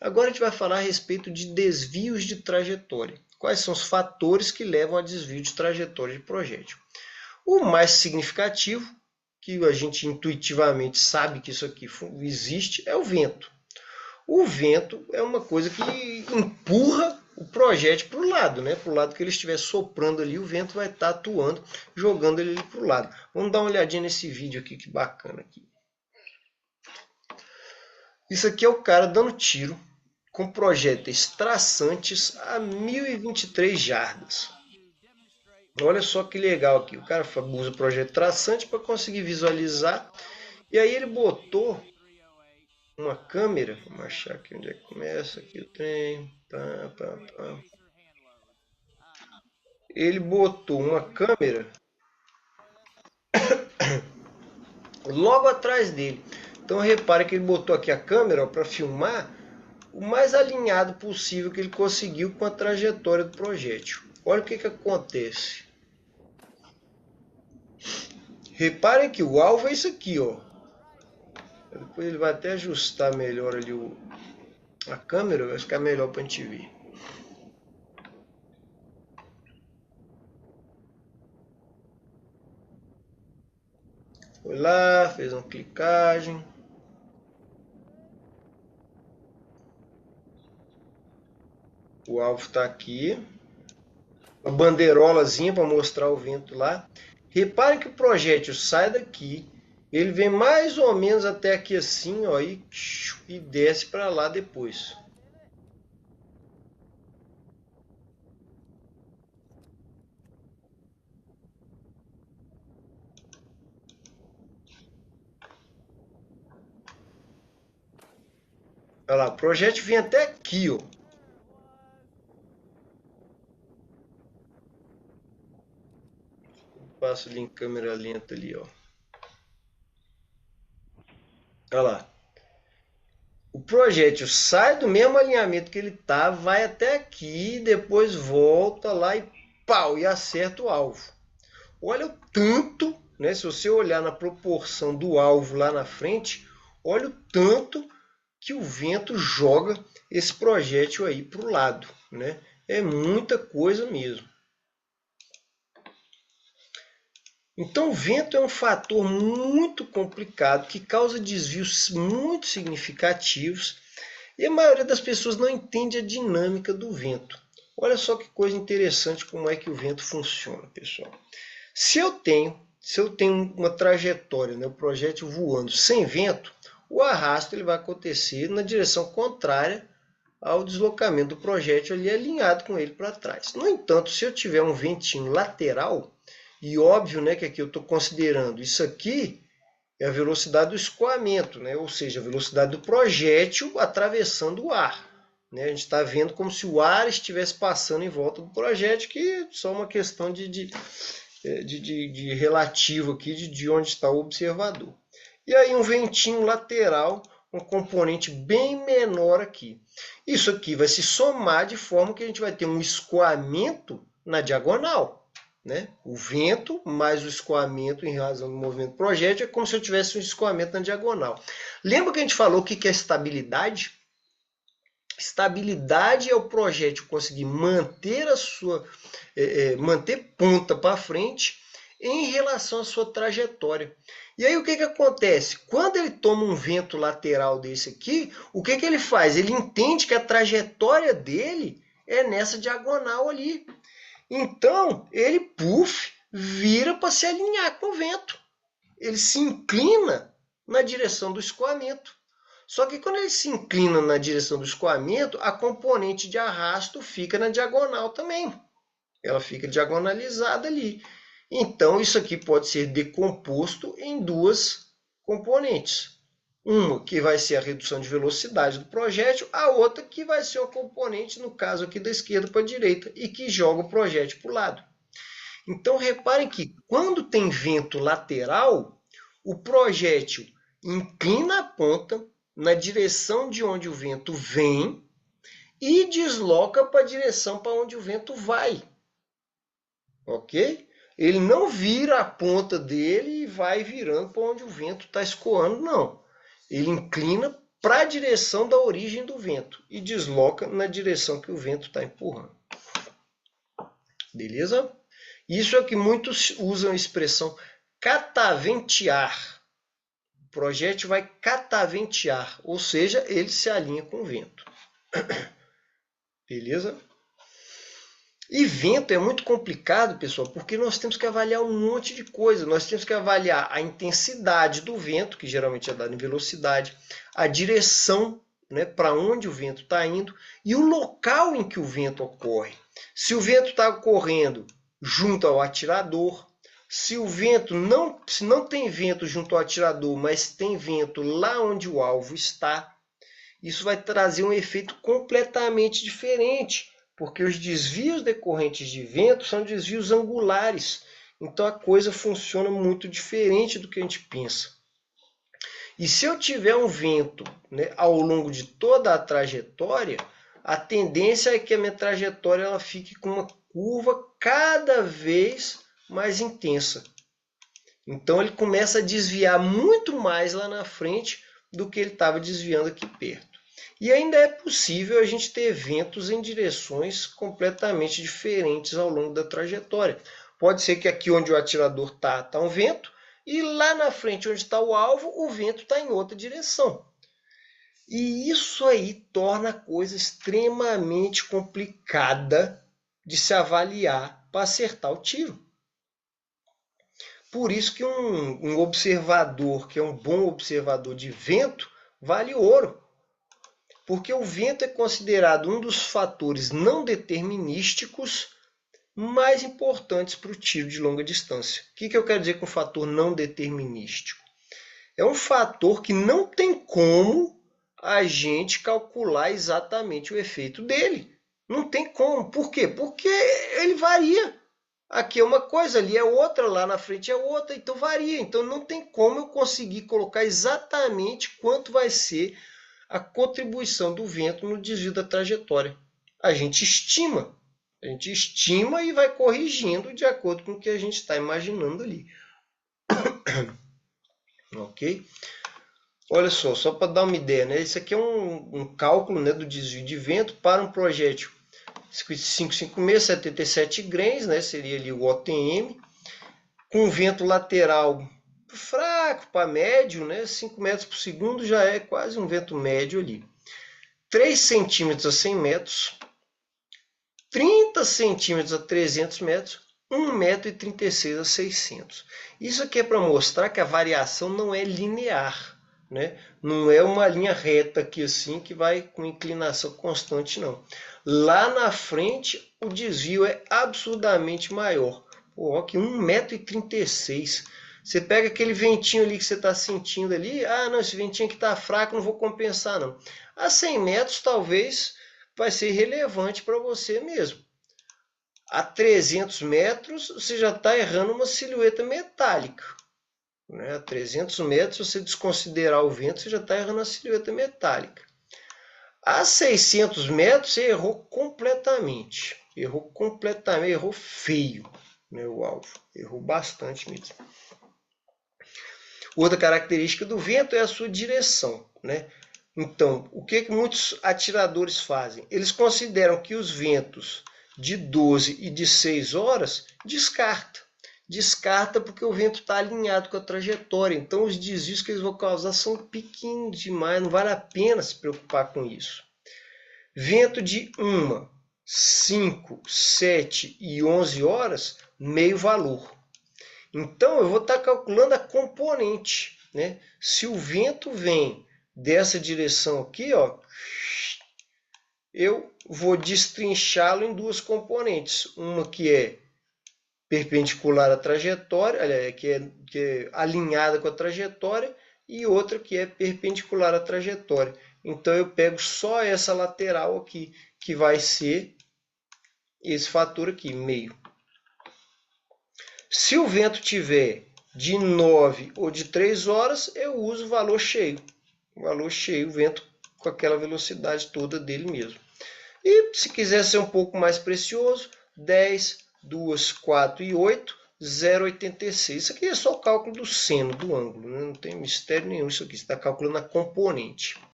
Agora a gente vai falar a respeito de desvios de trajetória. Quais são os fatores que levam a desvio de trajetória de projétil? O mais significativo, que a gente intuitivamente sabe que isso aqui existe, é o vento. O vento é uma coisa que empurra o projétil para o lado, né? Para o lado que ele estiver soprando ali, o vento vai estar atuando, jogando ele ali para o lado. Vamos dar uma olhadinha nesse vídeo aqui, que bacana aqui. Isso aqui é o cara dando tiro com projéteis traçantes a 1023 jardas. Olha só que legal aqui. O cara usa o projétil traçante para conseguir visualizar. E aí ele botou uma câmera. Vamos achar aqui onde é que começa. Aqui o trem. Pá, pá, pá. Ele botou uma câmera logo atrás dele. Então repare que ele botou aqui a câmera para filmar o mais alinhado possível que ele conseguiu com a trajetória do projétil. Olha o que acontece. Reparem que o alvo é isso aqui, ó. Depois ele vai até ajustar melhor ali a câmera, vai ficar melhor para a gente ver. Foi lá, fez uma clicagem. O alvo está aqui. Uma bandeirolazinha para mostrar o vento lá. Reparem que o projétil sai daqui. Ele vem mais ou menos até aqui assim, ó, e desce para lá depois. Olha lá, o projétil vem até aqui, ó. Passo ali em câmera lenta ali, ó. Olha lá. O projétil sai do mesmo alinhamento que ele tá, vai até aqui, depois volta lá e pau, e acerta o alvo. Olha o tanto, né? Se você olhar na proporção do alvo lá na frente, olha o tanto que o vento joga esse projétil aí para o lado, né? É muita coisa mesmo. Então o vento é um fator muito complicado que causa desvios muito significativos e a maioria das pessoas não entende a dinâmica do vento. Olha só que coisa interessante como é que o vento funciona, pessoal. Se eu tenho uma trajetória, né, o projétil voando sem vento, o arrasto ele vai acontecer na direção contrária ao deslocamento do projétil ali alinhado com ele para trás. No entanto, se eu tiver um ventinho lateral, e óbvio, né, que aqui eu estou considerando isso aqui é a velocidade do escoamento, né, ou seja, a velocidade do projétil atravessando o ar. Né, a gente está vendo como se o ar estivesse passando em volta do projétil, que é só uma questão de relativo aqui de onde está o observador. E aí um ventinho lateral, um componente bem menor aqui. Isso aqui vai se somar de forma que a gente vai ter um escoamento na diagonal. Né? O vento mais o escoamento em razão do movimento projétil é como se eu tivesse um escoamento na diagonal. Lembra que a gente falou o que é estabilidade? Estabilidade é o projétil conseguir manter a sua manter ponta para frente em relação à sua trajetória. E aí o que acontece? Quando ele toma um vento lateral desse aqui, o que ele faz? Ele entende que a trajetória dele é nessa diagonal ali. Então, ele, vira para se alinhar com o vento. Ele se inclina na direção do escoamento. Só que quando ele se inclina na direção do escoamento, a componente de arrasto fica na diagonal também. Ela fica diagonalizada ali. Então, isso aqui pode ser decomposto em duas componentes. Uma que vai ser a redução de velocidade do projétil, a outra que vai ser uma componente, no caso aqui da esquerda para a direita, e que joga o projétil para o lado. Então, reparem que quando tem vento lateral, o projétil inclina a ponta na direção de onde o vento vem e desloca para a direção para onde o vento vai. Ok? Ele não vira a ponta dele e vai virando para onde o vento está escoando, não. Ele inclina para a direção da origem do vento e desloca na direção que o vento está empurrando. Beleza? Isso é o que muitos usam a expressão cataventear. O projétil vai cataventear, ou seja, ele se alinha com o vento. Beleza? E vento é muito complicado, pessoal, porque nós temos que avaliar um monte de coisa. Nós temos que avaliar a intensidade do vento, que geralmente é dada em velocidade, a direção, né, para onde o vento está indo, e o local em que o vento ocorre. Se o vento está ocorrendo junto ao atirador, se não tem vento junto ao atirador, mas tem vento lá onde o alvo está, isso vai trazer um efeito completamente diferente, porque os desvios decorrentes de vento são desvios angulares. Então a coisa funciona muito diferente do que a gente pensa. E se eu tiver um vento, né, ao longo de toda a trajetória, a tendência é que a minha trajetória ela fique com uma curva cada vez mais intensa. Então ele começa a desviar muito mais lá na frente do que ele estava desviando aqui perto. E ainda é possível a gente ter ventos em direções completamente diferentes ao longo da trajetória. Pode ser que aqui onde o atirador está um vento, e lá na frente onde está o alvo, o vento está em outra direção. E isso aí torna a coisa extremamente complicada de se avaliar para acertar o tiro. Por isso que um observador, que é um bom observador de vento, vale ouro. Porque o vento é considerado um dos fatores não determinísticos mais importantes para o tiro de longa distância. O que eu quero dizer com fator não determinístico? É um fator que não tem como a gente calcular exatamente o efeito dele. Não tem como. Por quê? Porque ele varia. Aqui é uma coisa, ali é outra, lá na frente é outra, então varia. Então não tem como eu conseguir colocar exatamente quanto vai ser a contribuição do vento no desvio da trajetória. A gente estima e vai corrigindo de acordo com o que a gente está imaginando ali. Ok? Olha só para dar uma ideia, né? Isso aqui é um cálculo, né, do desvio de vento para um projétil 556, 77 grains, né? Seria ali o OTM, com vento lateral fraco para médio, né? 5 metros por segundo já é quase um vento médio ali. 3 centímetros a 100 metros, 30 centímetros a 300 metros, 1,36 m a 600. Isso aqui é para mostrar que a variação não é linear, né? Não é uma linha reta aqui assim que vai com inclinação constante, não. Lá na frente o desvio é absurdamente maior. Pô, aqui 1,36 m. Você pega aquele ventinho ali que você está sentindo ali, não, esse ventinho aqui está fraco, não vou compensar não. A 100 metros talvez vai ser relevante para você mesmo. A 300 metros você já está errando uma silhueta metálica. Né? A 300 metros, se você desconsiderar o vento, você já está errando a silhueta metálica. A 600 metros você errou completamente. Errou feio, né, o alvo. Errou bastante mesmo. Outra característica do vento é a sua direção, né? Então, o que muitos atiradores fazem? Eles consideram que os ventos de 12 e de 6 horas descarta. Descarta porque o vento está alinhado com a trajetória. Então, os desvios que eles vão causar são pequenos demais, não vale a pena se preocupar com isso. Vento de 1, 5, 7 e 11 horas, meio valor. Então, eu vou estar calculando a componente, né? Se o vento vem dessa direção aqui, ó, eu vou destrinchá-lo em duas componentes. Uma que é perpendicular à trajetória, que é alinhada com a trajetória, e outra que é perpendicular à trajetória. Então, eu pego só essa lateral aqui, que vai ser esse fator aqui, meio. Se o vento tiver de 9 ou de 3 horas, eu uso o valor cheio. O valor cheio, o vento com aquela velocidade toda dele mesmo. E se quiser ser um pouco mais precioso, 10, 2, 4 e 8, 0,86. Isso aqui é só o cálculo do seno, do ângulo, né? Não tem mistério nenhum isso aqui. Você está calculando a componente.